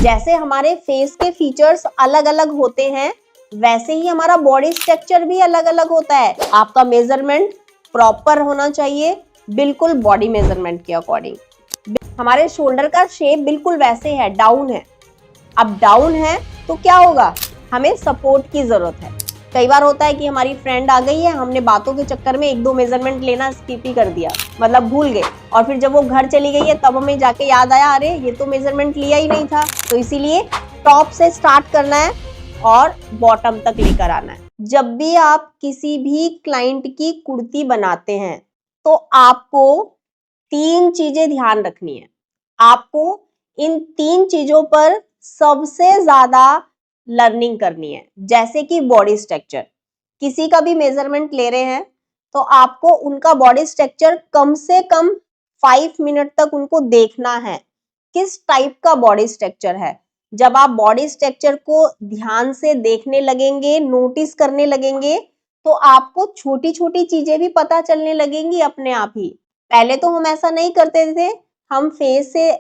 जैसे हमारे फेस के फीचर्स अलग अलग होते हैं, वैसे ही हमारा बॉडी स्ट्रक्चर भी अलग अलग होता है। आपका मेजरमेंट प्रॉपर होना चाहिए, बिल्कुल बॉडी मेजरमेंट के अकॉर्डिंग। हमारे शोल्डर का शेप बिल्कुल वैसे है, डाउन है। अब डाउन है तो क्या होगा, हमें सपोर्ट की जरूरत है। कई बार होता है कि हमारी फ्रेंड आ गई है, हमने बातों के चक्कर में 1-2 मेजरमेंट लेना स्किप ही कर दिया, मतलब भूल गए, और फिर जब वो घर चली गई है तब हमें जाके याद आया, अरे ये तो मेजरमेंट लिया ही नहीं था। तो इसीलिए टॉप से स्टार्ट करना है और बॉटम तक लेकर आना है। जब भी आप किसी भी क्लाइंट की कुर्ती बनाते हैं तो आपको 3 चीजें ध्यान रखनी है। आपको इन 3 चीजों पर सबसे ज्यादा लर्निंग करनी है। जैसे कि बॉडी स्ट्रक्चर, किसी का भी मेजरमेंट ले रहे हैं तो आपको उनका बॉडी स्ट्रक्चर कम से कम 5 मिनट तक उनको देखना है, किस टाइप का बॉडी स्ट्रक्चर है। जब आप बॉडी स्ट्रक्चर को ध्यान से देखने लगेंगे, नोटिस करने लगेंगे, तो आपको छोटी छोटी चीजें भी पता चलने लगेंगी अपने आप ही। पहले तो हम ऐसा नहीं करते थे, हम फेस से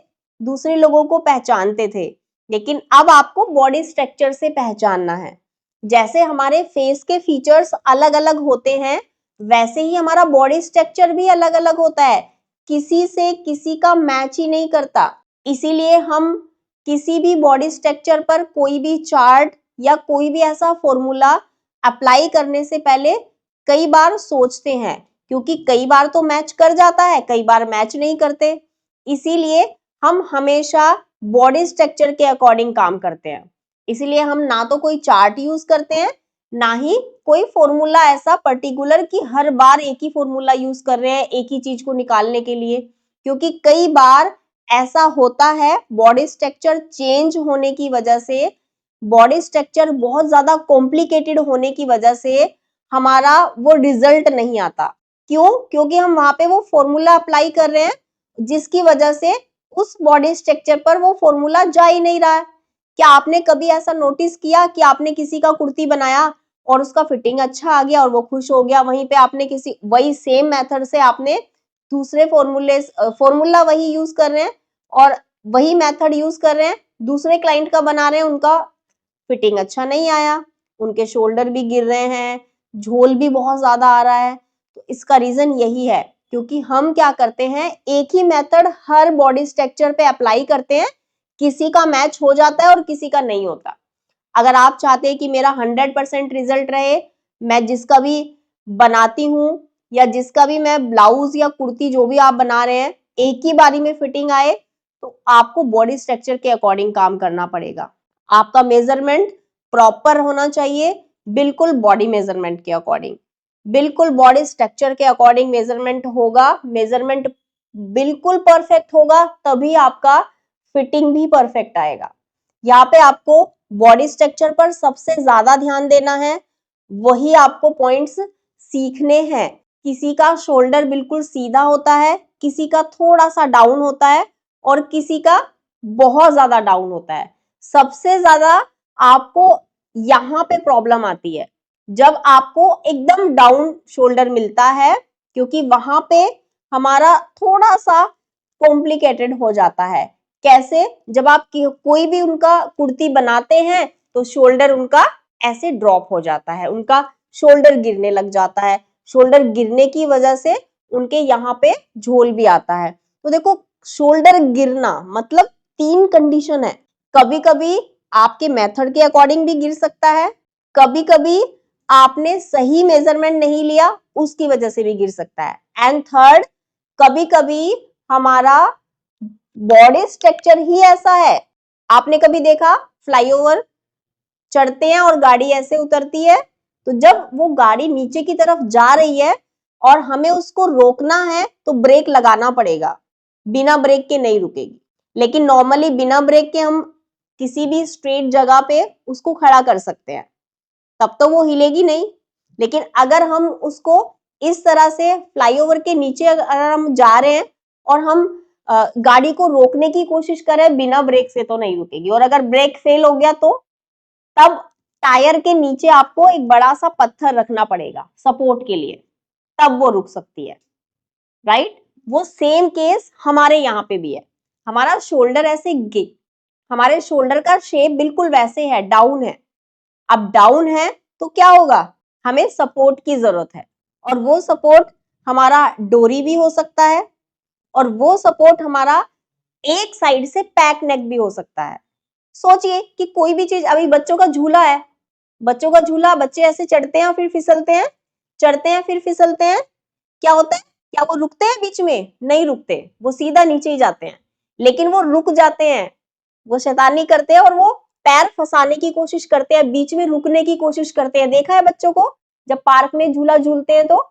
दूसरे लोगों को पहचानते थे, लेकिन अब आपको बॉडी स्ट्रक्चर से पहचानना है। जैसे हमारे फेस के फीचर्स अलग अलग होते हैं, वैसे ही हमारा बॉडी स्ट्रक्चर भी अलग अलग होता है, किसी से किसी का मैच ही नहीं करता। इसीलिए हम किसी भी बॉडी स्ट्रक्चर पर कोई भी चार्ट या कोई भी ऐसा फॉर्मूला अप्लाई करने से पहले कई बार सोचते हैं, क्योंकि कई बार तो मैच कर जाता है, कई बार मैच नहीं करते। इसीलिए हम हमेशा बॉडी स्ट्रक्चर के अकॉर्डिंग काम करते हैं। इसीलिए हम ना तो कोई चार्ट यूज करते हैं, ना ही कोई फॉर्मूला ऐसा पर्टिकुलर कि हर बार एक ही फॉर्मूला यूज कर रहे हैं एक ही चीज को निकालने के लिए। क्योंकि कई बार ऐसा होता है, बॉडी स्ट्रक्चर चेंज होने की वजह से, बॉडी स्ट्रक्चर बहुत ज्यादा कॉम्प्लिकेटेड होने की वजह से हमारा वो रिजल्ट नहीं आता। क्यों? क्योंकि हम वहां पे वो फॉर्मूला अप्लाई कर रहे हैं, जिसकी वजह से उस बॉडी स्ट्रक्चर पर वो फॉर्मूला जा ही नहीं रहा है। क्या आपने कभी ऐसा नोटिस किया कि आपने किसी का कुर्ती बनाया और उसका फिटिंग अच्छा आ गया और वो खुश हो गया, वहीं पे आपने किसी वही सेम मेथड से आपने दूसरे फॉर्मूला वही यूज कर रहे हैं और वही मेथड यूज कर रहे हैं, दूसरे क्लाइंट का बना रहे हैं, उनका फिटिंग अच्छा नहीं आया, उनके शोल्डर भी गिर रहे हैं, झोल भी बहुत ज्यादा आ रहा है। तो इसका रीजन यही है, क्योंकि हम क्या करते हैं, एक ही मेथड हर बॉडी स्ट्रक्चर पे अप्लाई करते हैं, किसी का मैच हो जाता है और किसी का नहीं होता। अगर आप चाहते हैं कि मेरा 100% रिजल्ट रहे, मैं जिसका भी बनाती हूँ या जिसका भी मैं ब्लाउज या कुर्ती जो भी आप बना रहे हैं एक ही बारी में फिटिंग आए, तो आपको बॉडी स्ट्रक्चर के अकॉर्डिंग काम करना पड़ेगा। आपका मेजरमेंट प्रॉपर होना चाहिए, बिल्कुल बॉडी मेजरमेंट के अकॉर्डिंग, बिल्कुल बॉडी स्ट्रक्चर के अकॉर्डिंग मेजरमेंट होगा। मेजरमेंट बिल्कुल परफेक्ट होगा तभी आपका फिटिंग भी परफेक्ट आएगा। यहाँ पे आपको बॉडी स्ट्रक्चर पर सबसे ज्यादा ध्यान देना है, वही आपको पॉइंट्स सीखने हैं। किसी का शोल्डर बिल्कुल सीधा होता है, किसी का थोड़ा सा डाउन होता है और किसी का बहुत ज्यादा डाउन होता है। सबसे ज्यादा आपको यहाँ पे प्रॉब्लम आती है जब आपको एकदम डाउन शोल्डर मिलता है, क्योंकि वहां पे हमारा थोड़ा सा कॉम्प्लिकेटेड हो जाता है। कैसे? जब आप कोई भी उनका कुर्ती बनाते हैं तो शोल्डर उनका ऐसे ड्रॉप हो जाता है, उनका शोल्डर गिरने लग जाता है। शोल्डर गिरने की वजह से उनके यहाँ पे झोल भी आता है। तो देखो, शोल्डर गिरना मतलब 3 कंडीशन है। कभी कभी आपके मेथड के अकॉर्डिंग भी गिर सकता है, कभी कभी आपने सही मेजरमेंट नहीं लिया उसकी वजह से भी गिर सकता है, एंड थर्ड, कभी कभी हमारा बॉडी स्ट्रक्चर ही ऐसा है। आपने कभी देखा फ्लाईओवर चढ़ते हैं और गाड़ी ऐसे उतरती है, तो जब वो गाड़ी नीचे की तरफ जा रही है और हमें उसको रोकना है तो ब्रेक लगाना पड़ेगा, बिना ब्रेक के नहीं रुकेगी। लेकिन नॉर्मली बिना ब्रेक के हम किसी भी स्ट्रेट जगह पे उसको खड़ा कर सकते हैं, तब तो वो हिलेगी नहीं। लेकिन अगर हम उसको इस तरह से फ्लाईओवर के नीचे अगर हम जा रहे हैं और हम गाड़ी को रोकने की कोशिश करें बिना ब्रेक से, तो नहीं रुकेगी। और अगर ब्रेक फेल हो गया तो तब टायर के नीचे आपको एक बड़ा सा पत्थर रखना पड़ेगा सपोर्ट के लिए, तब वो रुक सकती है, राइट? वो सेम केस हमारे यहाँ पे भी है। हमारा शोल्डर ऐसे हमारे शोल्डर का शेप बिल्कुल वैसे है, डाउन है। अब डाउन है तो क्या होगा, हमें सपोर्ट की जरूरत है, और वो सपोर्ट हमारा डोरी भी हो सकता है, और वो सपोर्ट हमारा एक साइड से पैक नेक भी हो सकता है। सोचिए कि कोई भी चीज, अभी बच्चों का झूला है, बच्चों का झूला, बच्चे ऐसे चढ़ते हैं फिर फिसलते हैं, चढ़ते हैं फिर फिसलते हैं, क्या होता है, क्या वो रुकते हैं बीच में? नहीं रुकते, वो सीधा नीचे ही जाते हैं। लेकिन वो रुक जाते हैं, वो शैतानी करते हैं और वो पैर फंसाने की कोशिश करते हैं, बीच में रुकने की कोशिश करते हैं। देखा है बच्चों को, जब पार्क में झूला झूलते हैं तो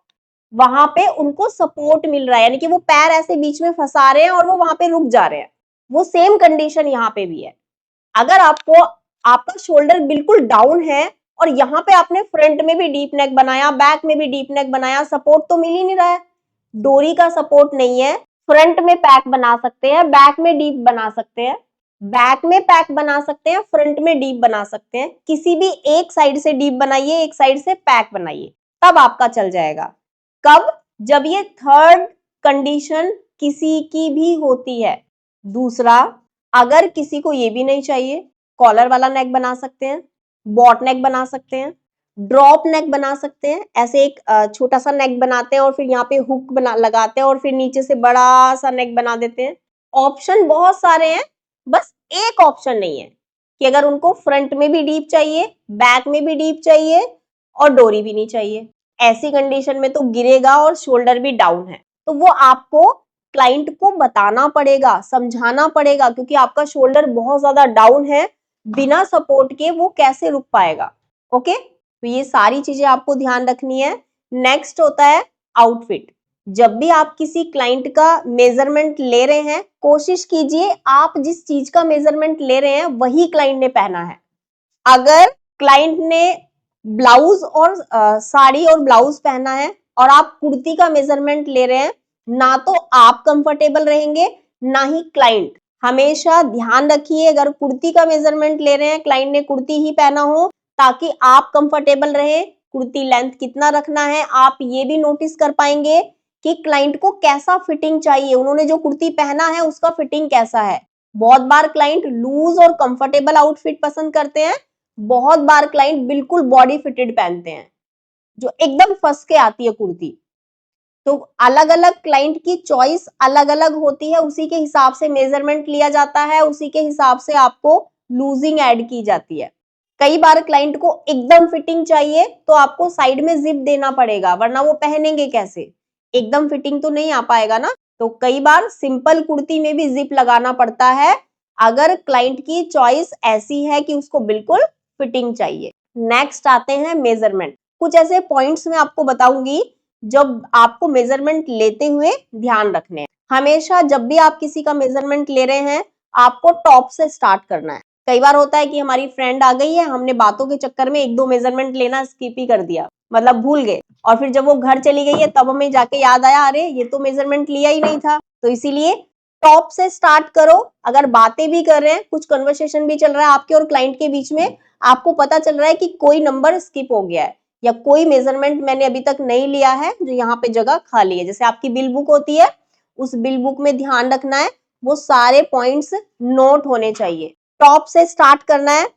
वहां पे उनको सपोर्ट मिल रहा है, यानी कि वो पैर ऐसे बीच में फंसा रहे हैं और वो वहां पे रुक जा रहे हैं। वो सेम कंडीशन यहाँ पे भी है। अगर आपको, आपका शोल्डर बिल्कुल डाउन है और यहाँ पे आपने फ्रंट में भी डीप नेक बनाया, बैक में भी डीप नेक बनाया, सपोर्ट तो मिल ही नहीं रहा है, डोरी का सपोर्ट नहीं है। फ्रंट में पैक बना सकते हैं, बैक में डीप बना सकते हैं, बैक में पैक बना सकते हैं, फ्रंट में डीप बना सकते हैं। किसी भी एक साइड से डीप बनाइए, एक साइड से पैक बनाइए, तब आपका चल जाएगा। कब? जब ये थर्ड कंडीशन किसी की भी होती है। दूसरा, अगर किसी को ये भी नहीं चाहिए, कॉलर वाला नेक बना सकते हैं, बॉट नेक बना सकते हैं, ड्रॉप नेक बना सकते हैं। ऐसे एक छोटा सा नेक बनाते हैं और फिर यहाँ पे हुक बना लगाते हैं और फिर नीचे से बड़ा सा नेक बना देते हैं। ऑप्शन बहुत सारे हैं, बस एक ऑप्शन नहीं है कि अगर उनको फ्रंट में भी डीप चाहिए, बैक में भी डीप चाहिए और डोरी भी नहीं चाहिए। ऐसी कंडीशन में तो गिरेगा और शोल्डर भी डाउन है, तो वो आपको क्लाइंट को बताना पड़ेगा, समझाना पड़ेगा, क्योंकि आपका शोल्डर बहुत ज्यादा डाउन है, बिना सपोर्ट के वो कैसे रुक पाएगा। ओके, तो ये सारी चीजें आपको ध्यान रखनी है। नेक्स्ट होता है आउटफिट। जब भी आप किसी क्लाइंट का मेजरमेंट ले रहे हैं, कोशिश कीजिए आप जिस चीज का मेजरमेंट ले रहे हैं वही क्लाइंट ने पहना है। अगर क्लाइंट ने ब्लाउज और साड़ी और ब्लाउज पहना है और आप कुर्ती का मेजरमेंट ले रहे हैं, ना तो आप कंफर्टेबल रहेंगे ना ही क्लाइंट। हमेशा ध्यान रखिए, अगर कुर्ती का मेजरमेंट ले रहे हैं, क्लाइंट ने कुर्ती ही पहना हो, ताकि आप कंफर्टेबल रहे। कुर्ती लेंथ कितना रखना है, आप ये भी नोटिस कर पाएंगे कि क्लाइंट को कैसा फिटिंग चाहिए, उन्होंने जो कुर्ती पहना है उसका फिटिंग कैसा है। बहुत बार क्लाइंट लूज और कंफर्टेबल आउटफिट पसंद करते हैं, बहुत बार क्लाइंट बिल्कुल बॉडी फिटेड पहनते हैं, जो एकदम फंस के आती है कुर्ती। तो अलग अलग क्लाइंट की चॉइस अलग अलग होती है, उसी के हिसाब से मेजरमेंट लिया जाता है, उसी के हिसाब से आपको लूजिंग ऐड की जाती है। कई बार क्लाइंट को एकदम फिटिंग चाहिए तो आपको साइड में जिप देना पड़ेगा, वरना वो पहनेंगे कैसे, एकदम फिटिंग तो नहीं आ पाएगा ना। तो कई बार सिंपल कुर्ती में भी जिप लगाना पड़ता है, अगर क्लाइंट की चॉइस ऐसी है कि उसको बिल्कुल फिटिंग चाहिए। नेक्स्ट आते हैं मेजरमेंट। कुछ ऐसे पॉइंट्स मैं आपको बताऊंगी जब आपको मेजरमेंट लेते हुए ध्यान रखने हैं। हमेशा जब भी आप किसी का मेजरमेंट ले रहे हैं, आपको टॉप से स्टार्ट करना है। कई बार होता है कि हमारी फ्रेंड आ गई है, हमने बातों के चक्कर में एक दो मेजरमेंट लेना स्किप ही कर दिया, मतलब भूल गए, और फिर जब वो घर चली गई है तब हमें जाके याद आया, अरे ये तो मेजरमेंट लिया ही नहीं था। तो इसीलिए टॉप से स्टार्ट करो। अगर बातें भी कर रहे हैं, कुछ कन्वर्सेशन भी चल रहा है आपके और क्लाइंट के बीच में, आपको पता चल रहा है कि कोई नंबर स्किप हो गया है या कोई मेजरमेंट मैंने अभी तक नहीं लिया है जो यहाँ पे जगह खाली है, जैसे आपकी बिल बुक होती है, उस बिल बुक में ध्यान रखना है, वो सारे पॉइंट्स नोट होने चाहिए। टॉप से स्टार्ट करना है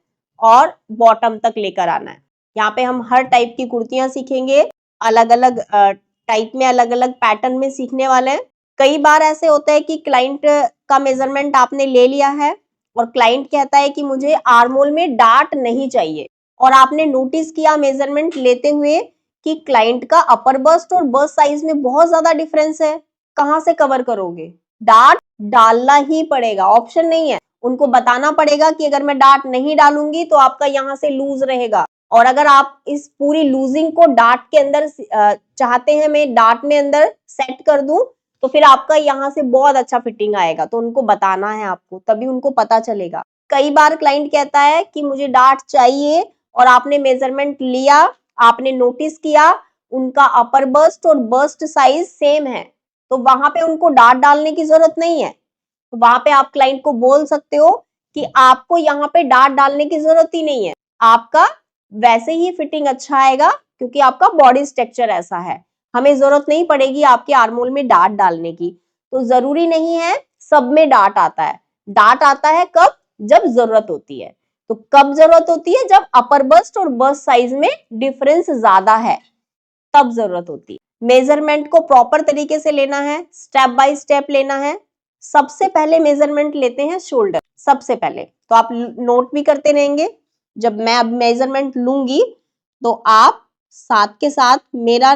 और बॉटम तक लेकर आना है। यहाँ पे हम हर टाइप की कुर्तियां सीखेंगे, अलग अलग टाइप में, अलग अलग पैटर्न में सीखने वाले हैं। कई बार ऐसे होता है कि क्लाइंट का मेजरमेंट आपने ले लिया है और क्लाइंट कहता है कि मुझे आर्मोल में डार्ट नहीं चाहिए, और आपने नोटिस किया मेजरमेंट लेते हुए कि क्लाइंट का अपर बस्ट और बस्ट साइज में बहुत ज्यादा डिफरेंस है, कहां से कवर करोगे? डार्ट डालना ही पड़ेगा, ऑप्शन नहीं है। उनको बताना पड़ेगा कि अगर मैं डार्ट नहीं डालूंगी तो आपका यहाँ से लूज रहेगा, और अगर आप इस पूरी लूजिंग को डार्ट के अंदर चाहते हैं, मैं डार्ट में अंदर सेट कर दूं, तो फिर आपका यहाँ से बहुत अच्छा फिटिंग आएगा। तो उनको बताना है आपको, तभी उनको पता चलेगा। कई बार क्लाइंट कहता है कि मुझे डार्ट चाहिए, और आपने मेजरमेंट लिया, आपने नोटिस किया उनका अपर बस्ट और बस्ट साइज सेम है, तो वहां पे उनको डार्ट डालने की जरूरत नहीं है। तो वहां पे आप क्लाइंट को बोल सकते हो कि आपको यहाँ पे डार्ट डालने की जरूरत ही नहीं है, आपका वैसे ही फिटिंग अच्छा आएगा, क्योंकि आपका बॉडी स्ट्रक्चर ऐसा है, हमें जरूरत नहीं पड़ेगी आपके आर्मोल में डार्ट डालने की। तो जरूरी नहीं है सब में डार्ट आता है। डार्ट आता है कब? जब जरूरत होती है। तो कब जरूरत होती है? जब अपर बस्ट और बस्ट साइज में डिफरेंस ज्यादा है, तब जरूरत होती है। मेजरमेंट को प्रॉपर तरीके से लेना है, स्टेप बाय स्टेप लेना है। सबसे पहले मेजरमेंट लेते हैं शोल्डर, सबसे पहले। तो आप नोट भी करते रहेंगे, जब मैं अब मेजरमेंट लूंगी तो आप साथ के साथ मेरा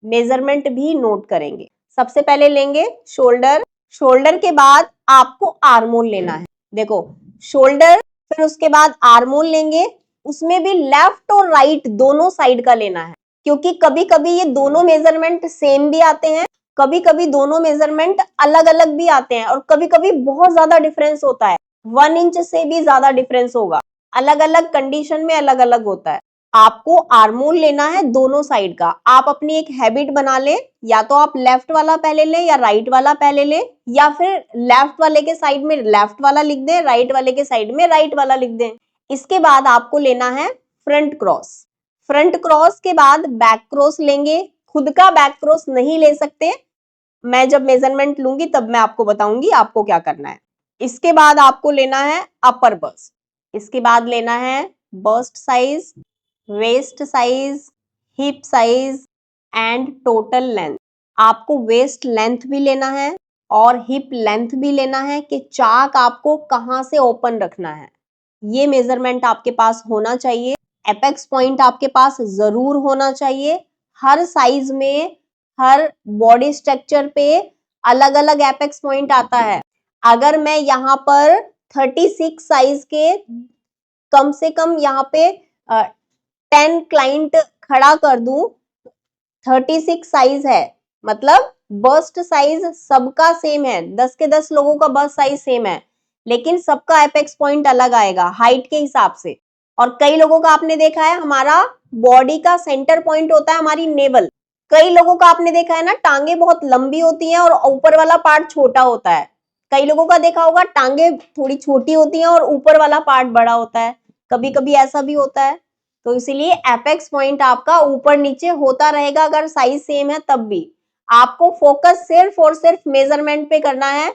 मेजरमेंट भी नोट करेंगे। सबसे पहले लेंगे शोल्डर, शोल्डर के बाद आपको आर्मोल लेना है। देखो, शोल्डर, फिर उसके बाद आर्मोल लेंगे, उसमें भी लेफ्ट और राइट दोनों साइड का लेना है, क्योंकि कभी कभी ये दोनों मेजरमेंट सेम भी आते हैं, कभी कभी दोनों मेजरमेंट अलग अलग भी आते हैं, और कभी कभी बहुत ज्यादा डिफरेंस होता है, 1 इंच से भी ज्यादा डिफरेंस होगा। अलग अलग कंडीशन में अलग अलग होता है। आपको आर्मोल लेना है दोनों साइड का। आप अपनी एक हैबिट बना ले, या तो आप लेफ्ट वाला पहले ले या राइट वाला पहले ले, या फिर लेफ्ट वाले के साइड में लेफ्ट वाला लिख दें, राइट वाले के साइड में राइट वाला लिख दें। इसके बाद आपको लेना है फ्रंट क्रॉस। फ्रंट क्रॉस के बाद बैक क्रॉस लेंगे। खुद का बैक क्रॉस नहीं ले सकते, मैं जब मेजरमेंट लूंगी तब मैं आपको बताऊंगी आपको क्या करना है। इसके बाद आपको लेना है अपर बस्ट, इसके बाद लेना है bust size, waist size, hip size and total length. आपको वेस्ट लेंथ भी लेना है और हिप लेंथ भी लेना है कि चाक आपको कहां से ओपन रखना है, ये मेजरमेंट आपके पास होना चाहिए। एपेक्स पॉइंट आपके पास जरूर होना चाहिए। हर साइज में, हर बॉडी स्ट्रक्चर पे अलग अलग एपेक्स पॉइंट आता है। अगर मैं यहाँ पर 36 साइज के कम से कम यहाँ पे 10 क्लाइंट खड़ा कर दूं, 36 साइज है, मतलब बस्ट साइज सबका सेम है, 10 के 10 लोगों का बस्ट साइज सेम है, लेकिन सबका एपेक्स पॉइंट अलग आएगा हाइट के हिसाब से। और कई लोगों का आपने देखा है, हमारा बॉडी का सेंटर पॉइंट होता है हमारी नेवल। कई लोगों का आपने देखा है ना, टांगे बहुत लंबी होती हैं और ऊपर वाला पार्ट छोटा होता है। कई लोगों का देखा होगा, टांगे थोड़ी छोटी होती हैं और ऊपर वाला पार्ट बड़ा होता है। कभी कभी ऐसा भी होता है। तो इसीलिए एपेक्स पॉइंट आपका ऊपर नीचे होता रहेगा, अगर साइज सेम है तब भी। आपको फोकस सिर्फ और सिर्फ मेजरमेंट पे करना है,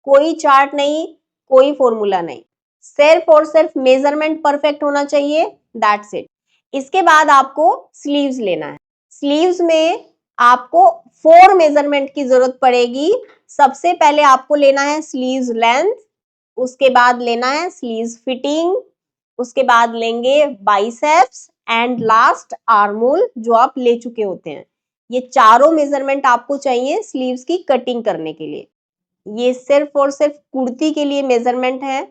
कोई चार्ट नहीं, कोई फॉर्मूला नहीं, सिर्फ और सिर्फ मेजरमेंट परफेक्ट होना चाहिए, दैट्स इट। इसके बाद आपको स्लीव्स लेना है। स्लीव्स में आपको 4 मेजरमेंट की जरूरत पड़ेगी। सबसे पहले आपको लेना है स्लीव्स लेंथ, उसके बाद लेना है स्लीव्स फिटिंग, उसके बाद लेंगे बाइसेप्स एंड लास्ट आर्मोल, जो आप ले चुके होते हैं। ये चारों मेजरमेंट आपको चाहिए स्लीव्स की कटिंग करने के लिए। ये सिर्फ और सिर्फ कुर्ती के लिए मेजरमेंट है,